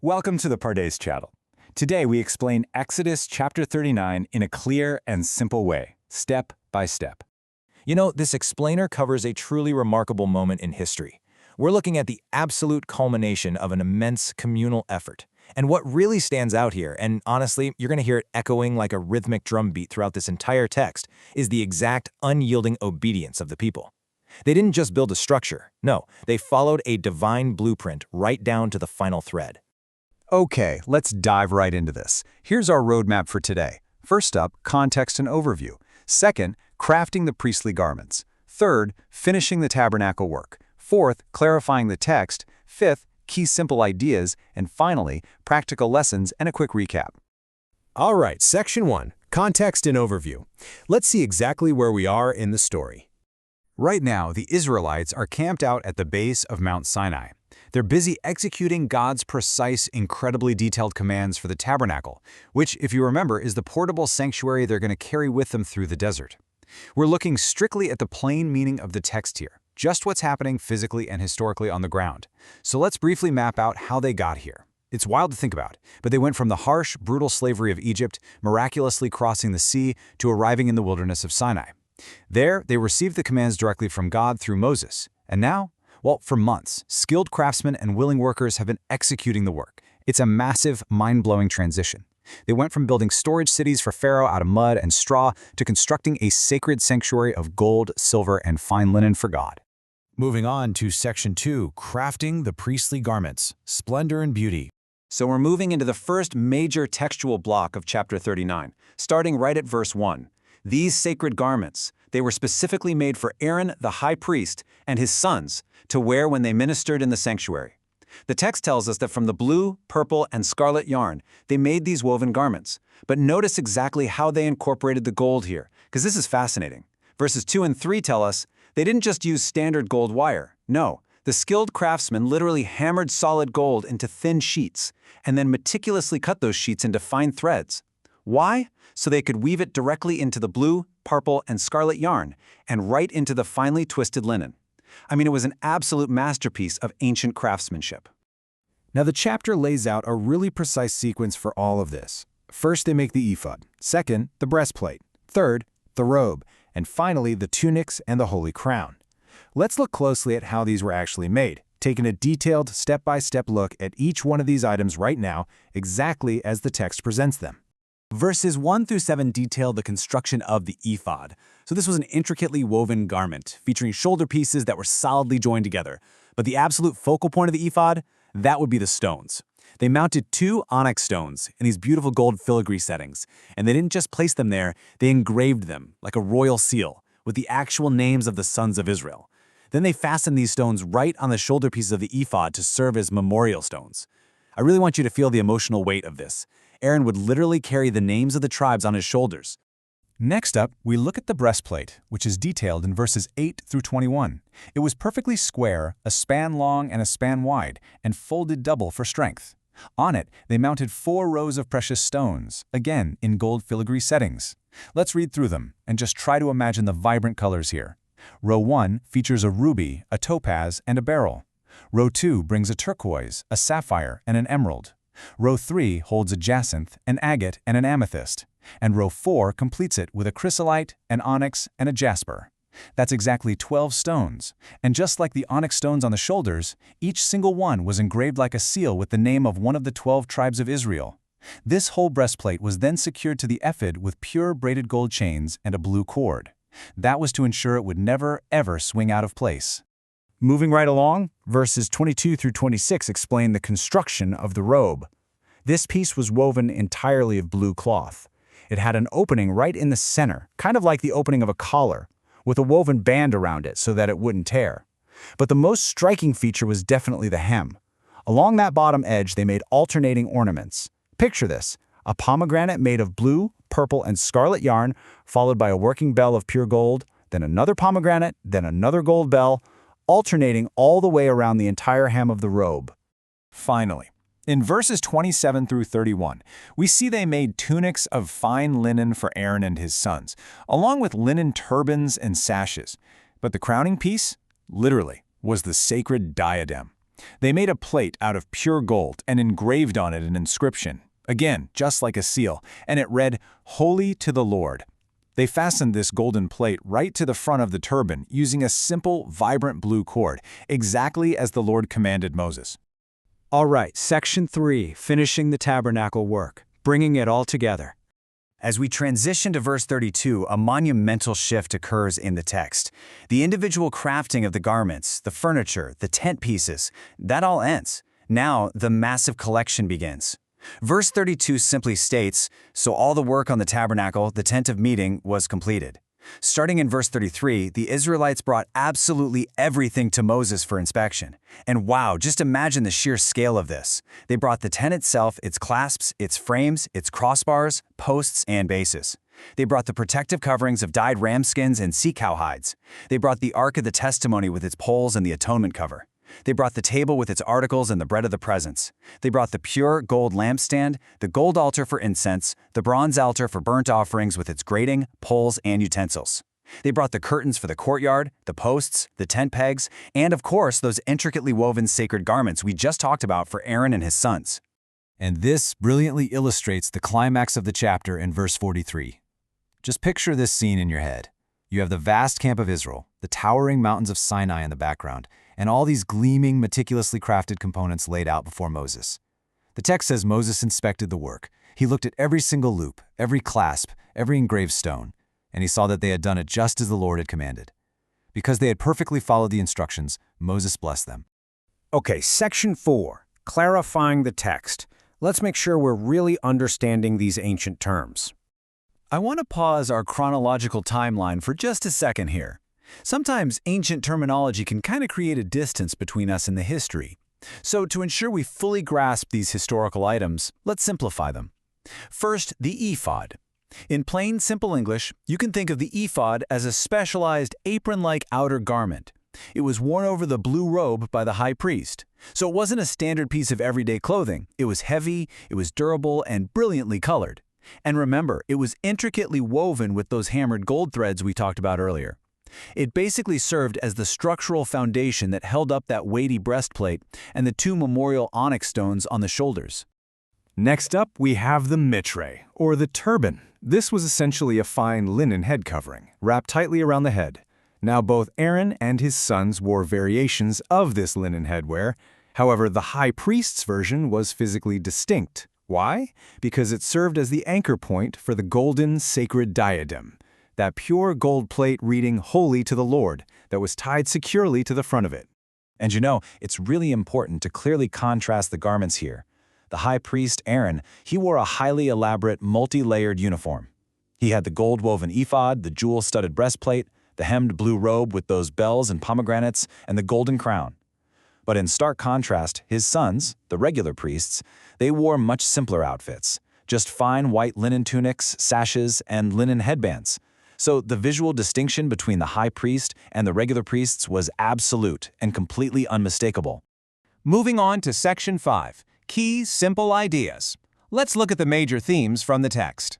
Welcome to the Pardes channel. Today we explain Exodus chapter 39 in a clear and simple way, step by step. You know, this explainer covers a truly remarkable moment in history. We're looking at the absolute culmination of an immense communal effort. And what really stands out here, and honestly, you're going to hear it echoing like a rhythmic drum beat throughout this entire text, is the exact unyielding obedience of the people. They didn't just build a structure. No, they followed a divine blueprint right down to the final thread. Okay, let's dive right into this. Here's our roadmap for today. First up, context and overview. Second, crafting the priestly garments. Third, finishing the tabernacle work. Fourth, clarifying the text. Fifth, key simple ideas. And finally, practical lessons and a quick recap. All right, section 1, context and overview. Let's see exactly where we are in the story. Right now, the Israelites are camped out at the base of Mount Sinai. They're busy executing God's precise, incredibly detailed commands for the tabernacle, which, if you remember, is the portable sanctuary they're going to carry with them through the desert. We're looking strictly at the plain meaning of the text here, just what's happening physically and historically on the ground. So let's briefly map out how they got here. It's wild to think about, but they went from the harsh, brutal slavery of Egypt, miraculously crossing the sea, to arriving in the wilderness of Sinai. There, they received the commands directly from God through Moses. And now, well, for months, skilled craftsmen and willing workers have been executing the work. It's a massive, mind-blowing transition. They went from building storage cities for Pharaoh out of mud and straw to constructing a sacred sanctuary of gold, silver, and fine linen for God. Moving on to section 2, crafting the priestly garments, splendor and beauty. So we're moving into the first major textual block of chapter 39, starting right at verse 1. These sacred garments, they were specifically made for Aaron the high priest and his sons to wear when they ministered in the sanctuary. The text tells us that from the blue, purple, and scarlet yarn, they made these woven garments. But notice exactly how they incorporated the gold here, because this is fascinating. Verses 2 and 3 tell us they didn't just use standard gold wire. No, the skilled craftsmen literally hammered solid gold into thin sheets and then meticulously cut those sheets into fine threads. Why? So they could weave it directly into the blue, purple, and scarlet yarn and right into the finely twisted linen. I mean, it was an absolute masterpiece of ancient craftsmanship. Now the chapter lays out a really precise sequence for all of this. First, they make the ephod. Second, the breastplate. Third, the robe. And finally, the tunics and the holy crown. Let's look closely at how these were actually made, taking a detailed, step-by-step look at each one of these items right now, exactly as the text presents them. Verses 1 through 7 detail the construction of the ephod. So this was an intricately woven garment, featuring shoulder pieces that were solidly joined together. But the absolute focal point of the ephod, that would be the stones. They mounted 2 onyx stones in these beautiful gold filigree settings, and they didn't just place them there, they engraved them like a royal seal with the actual names of the sons of Israel. Then they fastened these stones right on the shoulder pieces of the ephod to serve as memorial stones. I really want you to feel the emotional weight of this. Aaron would literally carry the names of the tribes on his shoulders. Next up, we look at the breastplate, which is detailed in verses 8 through 21. It was perfectly square, a span long and a span wide, and folded double for strength. On it, they mounted 4 rows of precious stones, again in gold filigree settings. Let's read through them and just try to imagine the vibrant colors here. Row 1 features a ruby, a topaz, and a beryl. Row 2 brings a turquoise, a sapphire, and an emerald. Row 3 holds a jacinth, an agate, and an amethyst. And row 4 completes it with a chrysolite, an onyx, and a jasper. That's exactly 12 stones. And just like the onyx stones on the shoulders, each single one was engraved like a seal with the name of one of the 12 tribes of Israel. This whole breastplate was then secured to the ephod with pure braided gold chains and a blue cord. That was to ensure it would never, ever swing out of place. Moving right along, verses 22 through 26 explain the construction of the robe. This piece was woven entirely of blue cloth. It had an opening right in the center, kind of like the opening of a collar, with a woven band around it so that it wouldn't tear. But the most striking feature was definitely the hem. Along that bottom edge, they made alternating ornaments. Picture this, a pomegranate made of blue, purple, and scarlet yarn, followed by a working bell of pure gold, then another pomegranate, then another gold bell, alternating all the way around the entire hem of the robe. Finally, in verses 27 through 31, we see they made tunics of fine linen for Aaron and his sons, along with linen turbans and sashes. But the crowning piece, literally, was the sacred diadem. They made a plate out of pure gold and engraved on it an inscription, again, just like a seal, and it read, "Holy to the Lord." They fastened this golden plate right to the front of the turban using a simple, vibrant blue cord, exactly as the Lord commanded Moses. All right, section 3, finishing the tabernacle work, bringing it all together. As we transition to verse 32, a monumental shift occurs in the text. The individual crafting of the garments, the furniture, the tent pieces, that all ends. Now, the massive collection begins. Verse 32 simply states, "So all the work on the tabernacle, the tent of meeting, was completed." Starting in verse 33, the Israelites brought absolutely everything to Moses for inspection. And wow, just imagine the sheer scale of this. They brought the tent itself, its clasps, its frames, its crossbars, posts, and bases. They brought the protective coverings of dyed ram skins and sea cow hides. They brought the Ark of the Testimony with its poles and the atonement cover. They brought the table with its articles and the bread of the presence. They brought the pure gold lampstand, the gold altar for incense, the bronze altar for burnt offerings with its grating, poles, and utensils. They brought the curtains for the courtyard, the posts, the tent pegs, and of course those intricately woven sacred garments we just talked about for Aaron and his sons. And this brilliantly illustrates the climax of the chapter in verse 43. Just picture this scene in your head. You have the vast camp of Israel, the towering mountains of Sinai in the background, and all these gleaming, meticulously crafted components laid out before Moses. The text says Moses inspected the work. He looked at every single loop, every clasp, every engraved stone, and he saw that they had done it just as the Lord had commanded. Because they had perfectly followed the instructions, Moses blessed them. Okay, section 4, clarifying the text. Let's make sure we're really understanding these ancient terms. I want to pause our chronological timeline for just a second here. Sometimes ancient terminology can kind of create a distance between us and the history. So to ensure we fully grasp these historical items, let's simplify them. First, the ephod. In plain, simple English, you can think of the ephod as a specialized apron-like outer garment. It was worn over the blue robe by the high priest. So it wasn't a standard piece of everyday clothing. It was heavy, it was durable, and brilliantly colored. And remember, it was intricately woven with those hammered gold threads we talked about earlier. It basically served as the structural foundation that held up that weighty breastplate and the 2 memorial onyx stones on the shoulders. Next up, we have the mitre, or the turban. This was essentially a fine linen head covering, wrapped tightly around the head. Now both Aaron and his sons wore variations of this linen headwear. However, the high priest's version was physically distinct. Why? Because it served as the anchor point for the golden sacred diadem, that pure gold plate reading "Holy to the Lord" that was tied securely to the front of it. And you know, it's really important to clearly contrast the garments here. The high priest, Aaron, he wore a highly elaborate, multi-layered uniform. He had the gold-woven ephod, the jewel-studded breastplate, the hemmed blue robe with those bells and pomegranates, and the golden crown. But in stark contrast, his sons, the regular priests, they wore much simpler outfits, just fine white linen tunics, sashes, and linen headbands. So the visual distinction between the high priest and the regular priests was absolute and completely unmistakable. Moving on to section 5, key simple ideas. Let's look at the major themes from the text.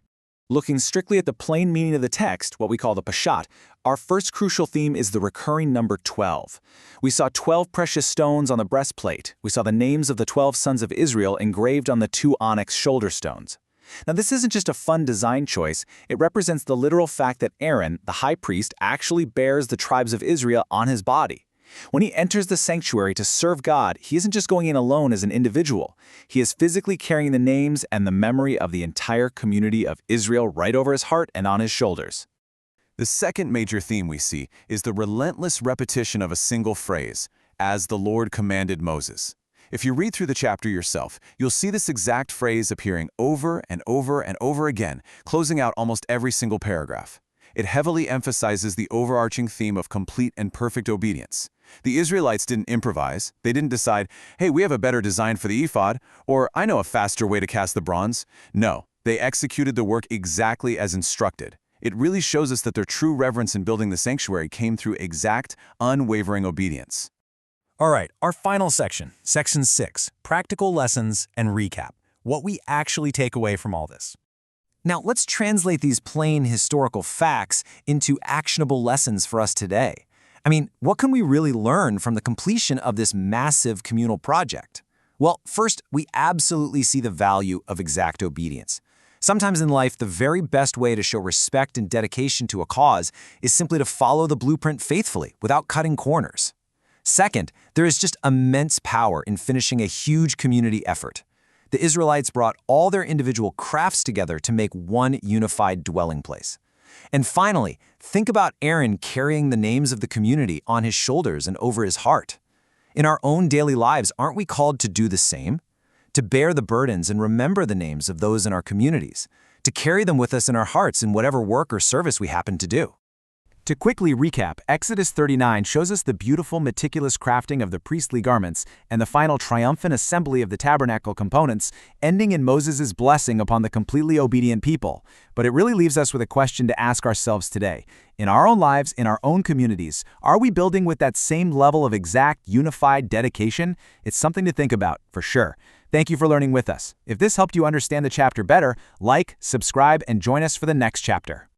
Looking strictly at the plain meaning of the text, what we call the Peshat, our first crucial theme is the recurring number 12. We saw 12 precious stones on the breastplate. We saw the names of the 12 sons of Israel engraved on the 2 onyx shoulder stones. Now, this isn't just a fun design choice. It represents the literal fact that Aaron, the high priest, actually bears the tribes of Israel on his body. When he enters the sanctuary to serve God, he isn't just going in alone as an individual. He is physically carrying the names and the memory of the entire community of Israel right over his heart and on his shoulders. The second major theme we see is the relentless repetition of a single phrase, "as the Lord commanded Moses." If you read through the chapter yourself, you'll see this exact phrase appearing over and over and over again, closing out almost every single paragraph. It heavily emphasizes the overarching theme of complete and perfect obedience. The Israelites didn't improvise. They didn't decide, hey, we have a better design for the ephod, or I know a faster way to cast the bronze. No, they executed the work exactly as instructed. It really shows us that their true reverence in building the sanctuary came through exact, unwavering obedience. All right, our final section, section 6, practical lessons and recap. What we actually take away from all this. Now, let's translate these plain historical facts into actionable lessons for us today. I mean, what can we really learn from the completion of this massive communal project? Well, first, we absolutely see the value of exact obedience. Sometimes in life, the very best way to show respect and dedication to a cause is simply to follow the blueprint faithfully without cutting corners. Second, there is just immense power in finishing a huge community effort. The Israelites brought all their individual crafts together to make one unified dwelling place. And finally, think about Aaron carrying the names of the community on his shoulders and over his heart. In our own daily lives, aren't we called to do the same? To bear the burdens and remember the names of those in our communities, to carry them with us in our hearts in whatever work or service we happen to do. To quickly recap, Exodus 39 shows us the beautiful, meticulous crafting of the priestly garments and the final triumphant assembly of the tabernacle components, ending in Moses' blessing upon the completely obedient people. But it really leaves us with a question to ask ourselves today. In our own lives, in our own communities, are we building with that same level of exact, unified dedication? It's something to think about, for sure. Thank you for learning with us. If this helped you understand the chapter better, like, subscribe, and join us for the next chapter.